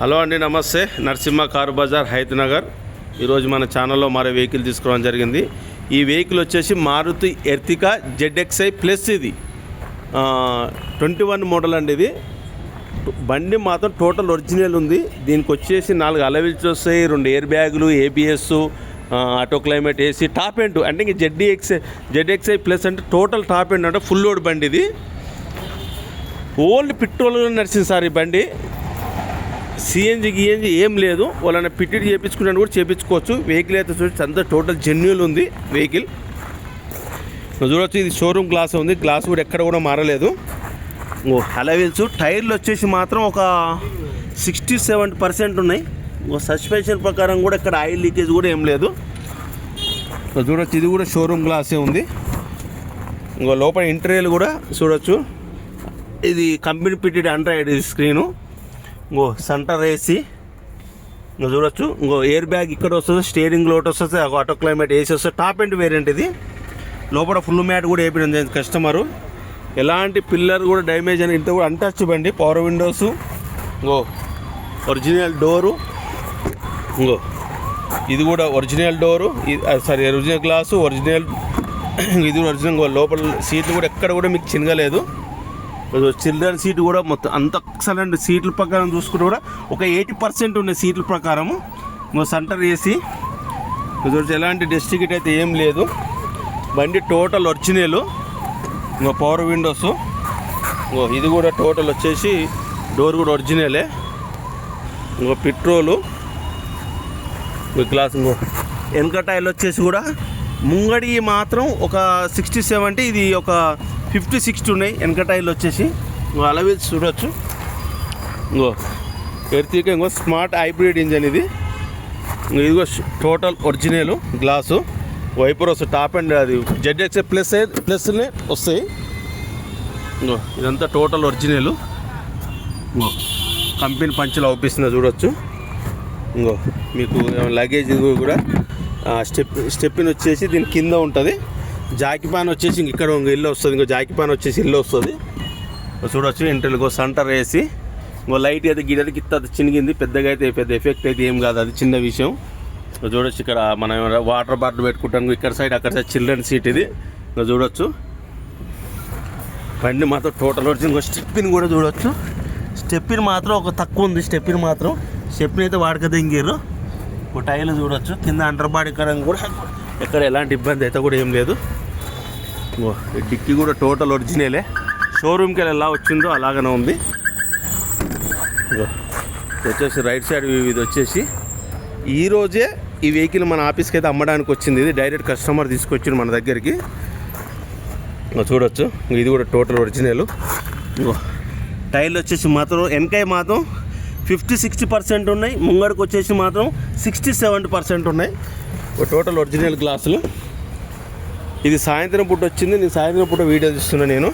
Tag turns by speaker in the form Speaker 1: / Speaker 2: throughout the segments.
Speaker 1: Hello అండి, నమస్తే. Narasimha car Bazar, Hayath Nagar. ఈరోజు మన ఛానల్లో మరో వెహికల్ తీసుకోవడం జరిగింది. ఈ వెహికల్ వచ్చేసి మారుతి ఎర్టికా ZXi ప్లస్. ఇది 21 మోడల్ అండి. ఇది బండి మాత్రం టోటల్ ఒరిజినల్ ఉంది. దీనికి వచ్చేసి 4 అలవిల్స్ వస్తాయి, 2 ఎయిర్ బ్యాగులు, ABS, auto climate, AC, top end. అంటే ఇంక ZXi ప్లస్ అంటే టోటల్ టాప్ ఎండ్, అంటే ఫుల్ లోడ్ బండి. ఇది ఓల్డ్ పెట్రోల్ నడిచింది సార్ ఈ బండి. CNG ఏం లేదు. వాళ్ళని పిట్టెడ్ చేయించుకున్నాను కూడా చేయించుకోవచ్చు. వెహికల్ అయితే చూసి అంతా టోటల్ జెన్యూన్ ఉంది వెహికల్. చూడవచ్చు, ఇది షోరూమ్ గ్లాస్ ఉంది. గ్లాస్ కూడా ఎక్కడ కూడా మారలేదు. అలవీల్స్ టైర్లు వచ్చేసి మాత్రం ఒక 60-70% ఉన్నాయి. సస్పెన్షన్ ప్రకారం కూడా ఇక్కడ ఆయిల్ లీకేజ్ కూడా ఏం లేదు. చూడవచ్చు, ఇది కూడా షోరూమ్ గ్లాసే ఉంది. లోపల ఇంటీరియర్ కూడా చూడవచ్చు. ఇది company pitted Android screen. Centre AC చూడొచ్చు. ఎయిర్ బ్యాగ్ ఇక్కడ వస్తుంది, స్టీరింగ్ లోట్ వస్తుంది, ఆటో క్లైమేట్ AC వస్తుంది. టాప్ ఎండ్ వేరియంట్ ఇది. లోపల ఫుల్ మ్యాట్ కూడా వేయింది కస్టమరు. ఎలాంటి పిల్లర్ కూడా డ్యామేజ్ అని ఇంత కూడా అన్టచ్ బండి. Power Windows, original door. ఇది కూడా original door, original glass, original. ఇది ఒరిజినల్. లోపల సీట్లు కూడా ఎక్కడ కూడా మీకు చినగలేదు. చిల్డ్రన్ సీట్ కూడా మొత్తం అంత ఎక్సలెంట్. సీట్ల ప్రకారం చూసుకుంటే కూడా ఒక 80% ఉన్నాయి సీట్ల ప్రకారము. Centre AC. ఎలాంటి డెస్టికెట్ అయితే ఏం లేదు. బండి టోటల్ ఒరిజినల్. Power Windows. ఇది కూడా టోటల్ వచ్చేసి డోర్ కూడా ఒరిజినలే. Petrol glass. వెనక టైర్లు వచ్చేసి కూడా ముంగడి మాత్రం ఒక 60-70, ఇది ఒక 50-60 ఉన్నాయి. వెనక టైర్లు వచ్చేసి అలవీల్స్ చూడవచ్చు. ఎర్టికా స్మార్ట్ హైబ్రిడ్ ఇంజన్ ఇది. ఇదిగో టోటల్ ఒరిజినల్ గ్లాసు. వైపర్ వస్తుంది, టాప్ అండ్ అది ZXi ప్లస్నే వస్తాయి. ఇదంతా టోటల్ ఒరిజినల్. కంపెనీ పంచులు అవుపిస్తుందో చూడవచ్చు. మీకు లగేజ్ కూడా స్టెప్పిన్ వచ్చేసి దీని కింద ఉంటుంది. జాకిపాన్ వచ్చేసి ఇక్కడ ఇల్లు వస్తుంది. జాకిపాన్ వచ్చేసి ఇల్లు వస్తుంది చూడవచ్చు. ఇంటర్లో సెంటర్ AC. లైట్ అయితే గిడకి గిత్త చినిగింది. పెద్దగా అయితే పెద్ద ఎఫెక్ట్ అయితే ఏం కాదు, అది చిన్న విషయం. చూడొచ్చు, ఇక్కడ మనం వాటర్ బాటిల్ పెట్టుకుంటాం. ఇక్కడ సైడ్ అక్కడ సైడ్ చిల్డ్రన్ సీట్ ఇది. చూడొచ్చు, బండి మాత్రం టోటల్ ఒరిజినల్. స్టెప్పిన్ కూడా చూడవచ్చు. స్టెప్పిన్ మాత్రం ఒక తక్కువ ఉంది. స్టెప్పిన్ అయితే వాడక దింగారు. టైర్లు చూడవచ్చు. కింద అండర్ బాడీ కరం కూడా ఎక్కడ ఎలాంటి ఇబ్బంది అయితే కూడా ఏం లేదు. డిక్కీ కూడా టోటల్ ఒరిజినలే. షోరూమ్కి ఎలా వచ్చిందో అలాగనే ఉంది. వచ్చేసి రైట్ సైడ్ ఇది వచ్చేసి ఈరోజే ఈ వెహికల్ మన ఆఫీస్కి అయితే అమ్మడానికి వచ్చింది. ఇది డైరెక్ట్ కస్టమర్ తీసుకొచ్చింది మన దగ్గరికి. చూడవచ్చు, ఇది కూడా టోటల్ ఒరిజినల్. టైర్లు వచ్చేసి మాత్రం వెనకాయ మాత్రం 50-60% ఉన్నాయి. ముంగడికి వచ్చేసి మాత్రం 60-70% ఉన్నాయి. టోటల్ ఒరిజినల్ గ్లాసులు. ఇది సాయంత్రం పూట వచ్చింది. నేను సాయంత్రం పూట వీడియో తీస్తున్నా నేను.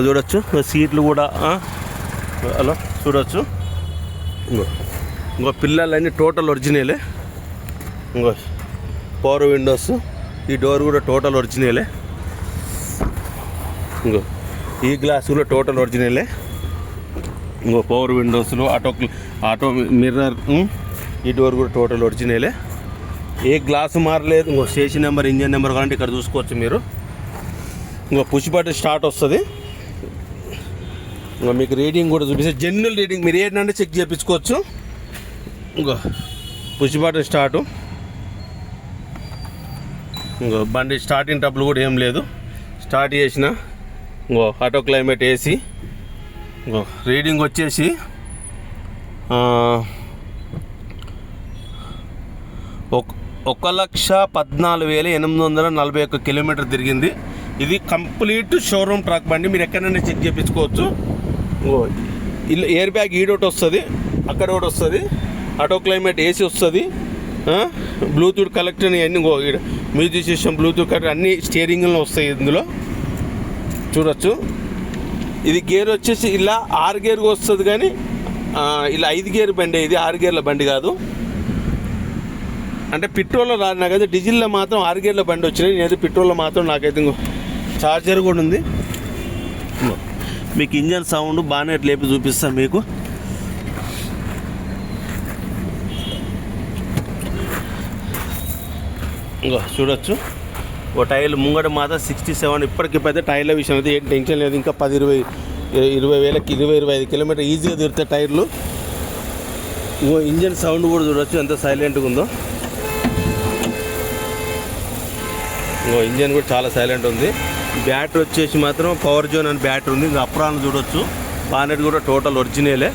Speaker 1: చూడొచ్చు, సీట్లు కూడా అలా చూడవచ్చు. పిల్లలన్నీ టోటల్ ఒరిజినలే. పవర్ విండోస్, ఈ డోర్ కూడా టోటల్ ఒరిజినలే. ఈ గ్లాస్ కూడా టోటల్ ఒరిజినలే. పవర్ విండోస్లు, ఆటో మిర్రర్, ఈ డోర్ కూడా టోటల్ ఒరిజినలే. ఏ గ్లాసు మారలేదు. స్టేషన్ నెంబర్, ఇంజన్ నెంబర్ కావాలంటే ఇక్కడ చూసుకోవచ్చు మీరు. పుష్ బటన్ స్టార్ట్ వస్తుంది. మీకు రీడింగ్ కూడా చూపిస్తే జెన్యున్ రీడింగ్. మీరు ఏంటంటే చెక్ చేయించుకోవచ్చు. Push button start. బండి స్టార్టింగ్ ట్రబుల్ కూడా ఏం లేదు. స్టార్ట్ చేసిన ఆటో క్లైమేట్ AC. రీడింగ్ వచ్చేసి 1,14,841 కిలోమీటర్ తిరిగింది. ఇది కంప్లీట్ షోరూమ్ ట్రాక్ బండి. మీరు ఎక్కడైనా చెక్ చేయించుకోవచ్చు. ఎయిర్ బ్యాగ్ ఈడోటి వస్తుంది, అక్కడ ఒకటి వస్తుంది. ఆటో క్లైమేట్ AC వస్తుంది. బ్లూటూత్ కనెక్టర్ అన్నీ మ్యూజిక్ సిస్టమ్, బ్లూటూత్ కనెక్టర్ అన్నీ స్టీరింగ్లో వస్తాయి ఇందులో. చూడొచ్చు, ఇది గేర్ వచ్చేసి ఇలా 6 గేర్గా వస్తుంది. కానీ ఇలా 5 గేర్ బండి. ఇది 6 గేర్ల బండి కాదు. అంటే పెట్రోల్లో రాదు. నాకైతే డీజిల్లో మాత్రం 6 గేర్ల బండి వచ్చినాయి. నేనైతే పెట్రోల్లో మాత్రం నాకైతే చార్జర్ కూడా ఉంది. మీకు ఇంజన్ సౌండ్ బానెట్ లేపి చూపిస్తాను మీకు. ఇంకో చూడొచ్చు ఓ టైర్లు ముంగట మాత్రం 67. ఇప్పటికిప్పుడైతే టైర్ల విషయం అయితే ఏం టెన్షన్ లేదు. ఇంకా 10-20 వేలకి 20-25 కిలోమీటర్ ఈజీగా తిరుగుతాయి టైర్లు. ఇంకో ఇంజన్ సౌండ్ కూడా చూడొచ్చు ఎంత సైలెంట్గా ఉందో. ఇంకో ఇంజన్ కూడా చాలా సైలెంట్ ఉంది. బ్యాటరీ వచ్చేసి మాత్రం పవర్ జోన్ అని బ్యాటరీ ఉంది. ఇంకా అప్రాన్ చూడొచ్చు. బానెట్ కూడా టోటల్ ఒరిజినలే.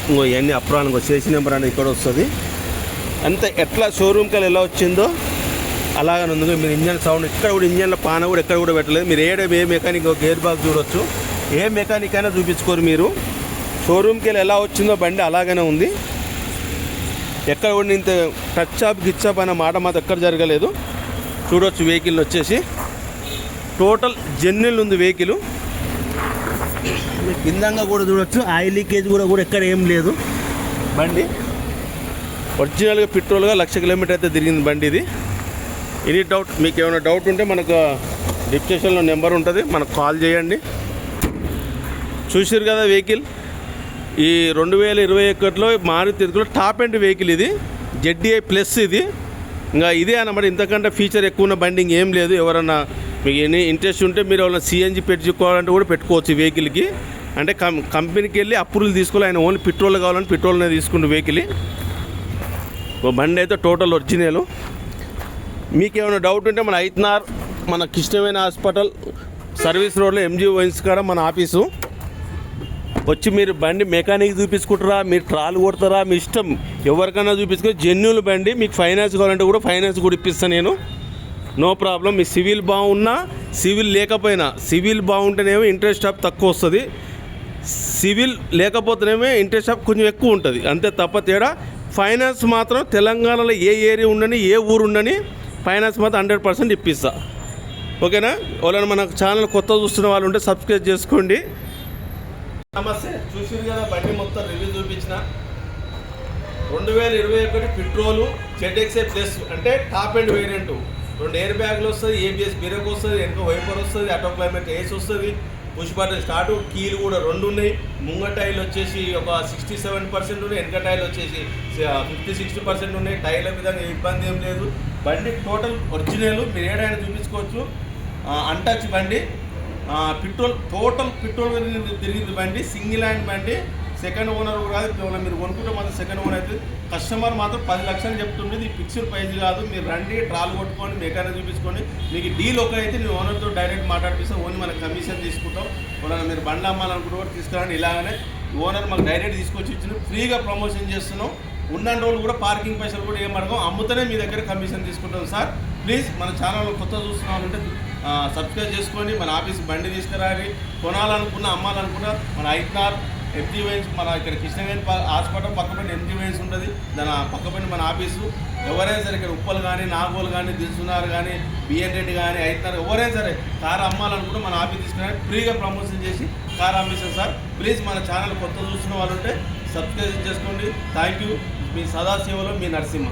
Speaker 1: ఇంకో ఇవన్నీ అప్రాన్ ఇంకో చేసి నెంబర్ అనేది ఇక్కడ వస్తుంది. అంతే ఎట్లా షోరూమ్కి ఎలా వచ్చిందో అలాగనే ఉంది. మీరు ఇంజన్ సౌండ్ ఇక్కడ కూడా ఇంజన్లో పాన కూడా ఎక్కడ కూడా పెట్టలేదు. మీరు ఏ మెకానిక్ గేర్ బాక్స్ చూడొచ్చు. ఏ మెకానిక్ అయినా చూపించుకోరు మీరు. షోరూమ్కి ఎలా వచ్చిందో బండి అలాగనే ఉంది. ఎక్కడ కూడా ఇంత టచ్ అప్ గిచ్చప్ అనే మాట మాత్రం ఎక్కడ జరగలేదు. చూడొచ్చు వెహికల్ వచ్చేసి టోటల్ జెన్యున్ ఉంది వెహికల్. కిందంగా కూడా చూడొచ్చు ఆయిల్ లీకేజ్ కూడా ఎక్కడ ఏం లేదు. బండి ఒరిజినల్గా పెట్రోల్గా 1,00,000 కిలోమీటర్ అయితే తిరిగింది బండి ఇది. ఎనీ డౌట్ మీకు ఏమైనా డౌట్ ఉంటే మనకు డిస్క్రిప్షన్లో నెంబర్ ఉంటుంది, మనకు కాల్ చేయండి. చూసారు కదా వెహికల్. ఈ 2021లో మారుతి ఎర్టిగాలో టాప్ ఎండ్ వెహికల్ ఇది. ZDI ప్లస్ ఇది. ఇంకా ఇదే అన్నమాట. ఇంతకంటే ఫీచర్ ఎక్కువ ఉన్న బండి ఏం లేదు. ఎవరన్నా మీకు ఎనీ ఇంట్రెస్ట్ ఉంటే మీరు ఎవరైనా CNG పెట్టుకోవాలంటే కూడా పెట్టుకోవచ్చు ఈ వెహికల్కి. అంటే కంపెనీకి వెళ్ళి అప్రూవల్ తీసుకోవాలి. ఆయన ఓన్లీ పెట్రోల్ కావాలంటే పెట్రోల్నే తీసుకుంటే వెహికల్. బండి అయితే టోటల్ ఒరిజినల్. మీకు ఏమైనా డౌట్ ఉంటే మన ఐతనార్ మన కృష్ణవేణి హాస్పిటల్ సర్వీస్ రోడ్లో MG వైన్స్ కాడ మన ఆఫీసు వచ్చి మీరు బండి మెకానిక్ చూపించుకుంటారా, మీరు ట్రాల్ కొడతారా, మీ ఇష్టం. ఎవరికైనా చూపించుకొని జెన్యున్ బండి. మీకు ఫైనాన్స్ కావాలంటే కూడా ఫైనాన్స్ కూడా ఇప్పిస్తాను నేను, నో ప్రాబ్లం. మీ సివిల్ బాగున్నా సివిల్ లేకపోయినా, సివిల్ బాగుంటేనేమో ఇంట్రెస్ట్ ఆఫ్ తక్కువ వస్తుంది, సివిల్ లేకపోతేనేమో ఇంట్రెస్ట్ ఆఫ్ కొంచెం ఎక్కువ ఉంటుంది. అంతే తప్ప తేడా. ఫైనాన్స్ మాత్రం తెలంగాణలో ఏ ఏరియా ఉండని ఏ ఊరు ఉండని ఫైనాన్స్ మాత్రం 100% ఇప్పిస్తా. ఓకేనా? ఎవరైనా మన ఛానల్ కొత్త చూస్తున్న వాళ్ళు ఉంటే సబ్స్క్రైబ్ చేసుకోండి. నమస్తే. చూసారు కదా బండి మొత్తం రివ్యూ చూపించిన. 2021 పెట్రోలు ZXi ప్లస్ అంటే టాప్ ఎండ్ వేరియంట్. 2 ఎయిర్ బ్యాగ్లు వస్తుంది, ABS బ్రేక్ వస్తుంది, వెనక వైపర్ వస్తుంది, ఆటో క్లైమేట్ ఏస్ వస్తుంది, పుష్ బటన్ స్టార్ట్, కీలు కూడా 2 ఉన్నాయి. ముంగ టైర్లు వచ్చేసి ఒక 67% ఉన్నాయి, వెనక టైర్లు వచ్చేసి 50-60% ఉన్నాయి. టైర్ల విధంగా ఇబ్బంది ఏం లేదు. బండి టోటల్ ఒరిజినల్. మీరు ఏడైనా చూపించుకోవచ్చు. అన్టచ్ బండి. టోటల్ పెట్రోల్ తిరిగింది బండి. సింగిల్ హ్యాండ్ బండి. సెకండ్ ఓనర్ కాదు. కేవలం మీరు కొనుక్కుంటే మాత్రం సెకండ్ ఓనర్ అయితే. కస్టమర్ మాత్రం 10 లక్షలు చెప్తుంది. ఇది ఫిక్స్డ్ ప్రైస్ కాదు. మీరు రండి, ట్రాల్ కొట్టుకొని మెకానిక్ చూపించుకొని మీకు డీల్ ఒక అయితే నేను ఓనర్తో డైరెక్ట్ మాట్లాడిపిస్తాం. ఓన్లీ మనకు కమిషన్ తీసుకుంటాం. ఓనర్ మీరు బండి అమ్మాలనుకుంటే కూడా తీసుకురండి. ఇలాగనే ఓనర్ మాకు డైరెక్ట్ తీసుకొచ్చి ఇచ్చిన ఫ్రీగా ప్రమోషన్ చేస్తున్నాం. ఉన్న రోజులు కూడా పార్కింగ్ పైసలు కూడా ఏం అడగం. అమ్ముతూనే మీ దగ్గర కమిషన్ తీసుకుంటాం సార్. ప్లీజ్ మన ఛానల్ కొత్త చూస్తున్నామంటే సబ్స్క్రైబ్ చేసుకోండి. మన ఆఫీస్ బండి తీసుకురాలి. కొనాలనుకున్నా అమ్మాలనుకున్నా మన ఐతనార్ MG వైన్స్ మన ఇక్కడ కృష్ణవేణి హాస్పిటల్ పక్కపైన MG వైన్స్ ఉంటుంది. దాని పక్కపైన మన ఆఫీసు. ఎవరైనా సరే ఇక్కడ ఉప్పలు కానీ, నాగోలు కానీ, దిల్సునార్ కానీ, BN రెడ్డి కానీ, ఐతనార్ ఎవరైనా సరే కారు అమ్మాలనుకుంటే మన ఆఫీస్ తీసుకుని ఫ్రీగా ప్రమోషన్ చేసి కారు అమ్మిస్తాం సార్. ప్లీజ్ మన ఛానల్ కొత్త చూస్తున్న వాళ్ళు ఉంటే సబ్స్క్రైబ్ చేసుకోండి. Thank you. మీ సదాశివలో మీ నరసింహ.